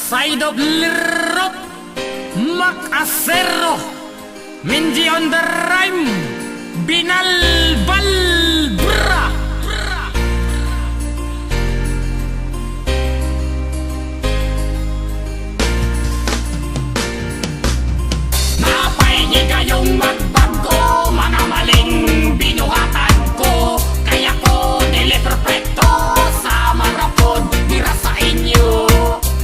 side of Lirot, Mac Acero, Minji on the rhyme, Binal Balbra. Napahingi kayong magbago, mga maling binuhatan ko, kaya ko dili perfecto sa marapod tira sa inyo.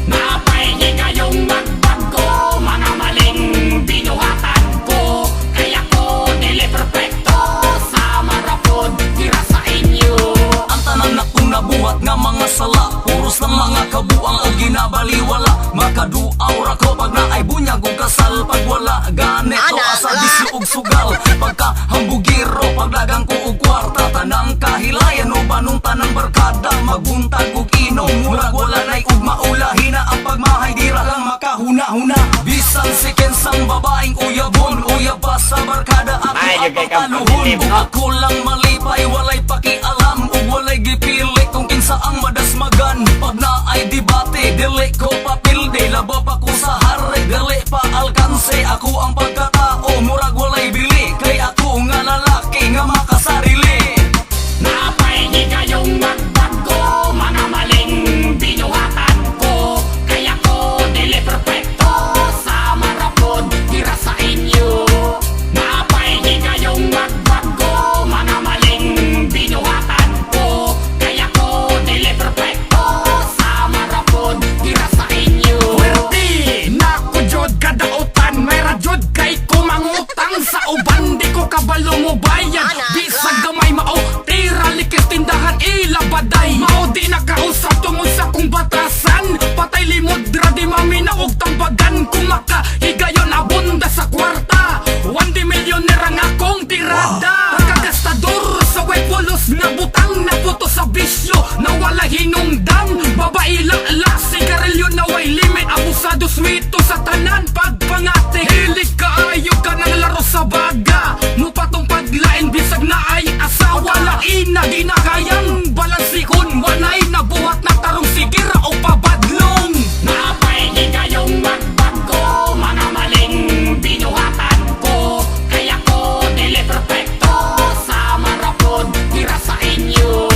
Napahingi kayong magbago, mga maling binuhatan ko, kaya ko dili perfecto sa marapod tira sa inyo. Ang tanan na kong nabuhat nga mga sala, puros ng mga kabuang o ginabaliwala. Makaduaw ra ko pag naay bunyag o kasal, pag wala ganito asa bisyo og sugal. Pagka hambugiro, pagdagang ko og kwarta, tanang kahilayan o banong tanang barkada. Magbuntag og inom, murag wala na'y ug maulahina. Ang pagmahay dira lang makahuna-huna. Bisan si Kensang babaeng uyabon, uyab pa sa barkada. Ako ang pataluhon, kung ako lang malipay, walay pakialam ug walay gipili kung kinsa ang madasmagan. Pag naay debate, dili ko papilde, laba pa ko sa hari, dili pa alkanse. Ako ang pagkatao, murag walay bili, kay ako nga lalaki nga makasarili. Napahingi kayong magbago, mga maling binuhatan ko, kaya ko dili perfecto sa marapod tira sa inyo. Napahingi kayong magbago, mga maling binuhatan ko, kaya ko dili perfecto sa marapod tira sa inyo. Pwerte na ko jud kadautan, may rajud kay kumangutang sa uban, di ko kabalo mo bayad. Bisag gamay mao tira likis tindahan ilabaday, mao di nakausap tungod sa kong batasan. Patay limod ra di maminaog tambagan, kung makahigayon abunda sa kwarta. 1 millionaire ang akong tirada. Pagkagastador sa wepulos nga butang, na puto sa bisyo na wala hinungdan. Babae la sigarilyo na way limit, abusado swito sa tanan pagpangate. Hilig kaayo ka ng laro sa baga, mupatong paglain bisag na ay asawa. Lain na di na kayang balansihon, wanay na buhat na tarong sigira o pabadlong. Napahingi kayong magbago, mga maling binuhatan ko, kaya ko dili perfecto sa marapod tira sa inyo.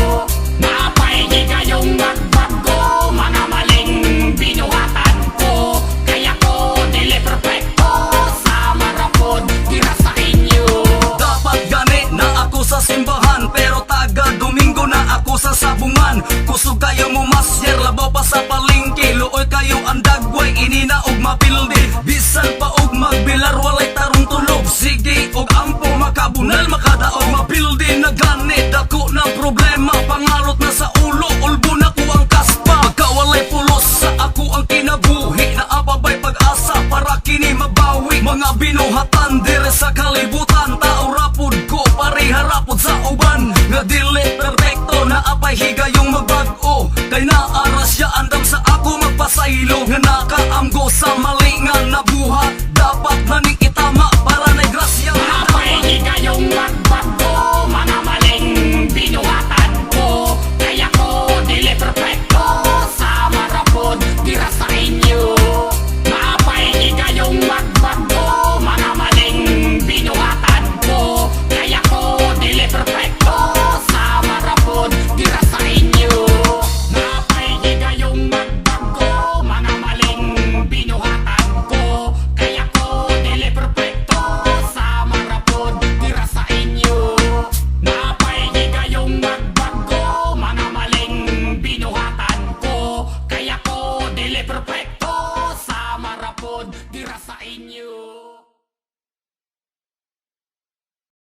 Napahingi kayong magbago, mga maling binuhatan ko, kaya ko dili perfecto sa marapod tira sa inyo. Dapat gani na ako sa simbahan, pero taga Domingo na ako sa sabungan. Kusog kayo mo masyer, labaw pa sa palengke, looy kayo ang dagway, inina og mapildi. Bisan pa og magbilar, walay tarong tulog. Sige og ampo makabunal, makadaog mapildi na gani. Dako na problema, pangalot na sa ulo, ulbo na ko ang kaspa. Pagka walay pulos sa ako ang kinabuhi, naapabay pag-asa para kini mabawi. Mga binuhatan dire sa kalibutan, tao rapod ko pariharapod sa uban. Nga dili perfecto, naapay higayong magbag-o, kay naaras siya andam sa ako magpasaylo. Nga nakaamgo sa mali nga nabuhat, dapat naning itama para na'y grasya. Napahingi kayong magbago, mga maling binuhatan ko, kaya ko dili perfecto sa marapod tira sa inyo. Napahingi kayong magbago, mga maling binuhatan ko, kaya ko dili perfecto sa marapod tira sa inyo. Napahingi kayong magbago, mga maling binuhatan ko, kaya ko dili perfecto sa marapod tira sa inyo. Napahingi kayong magbago, mga maling binuhatan ko, kaya ko dili perfecto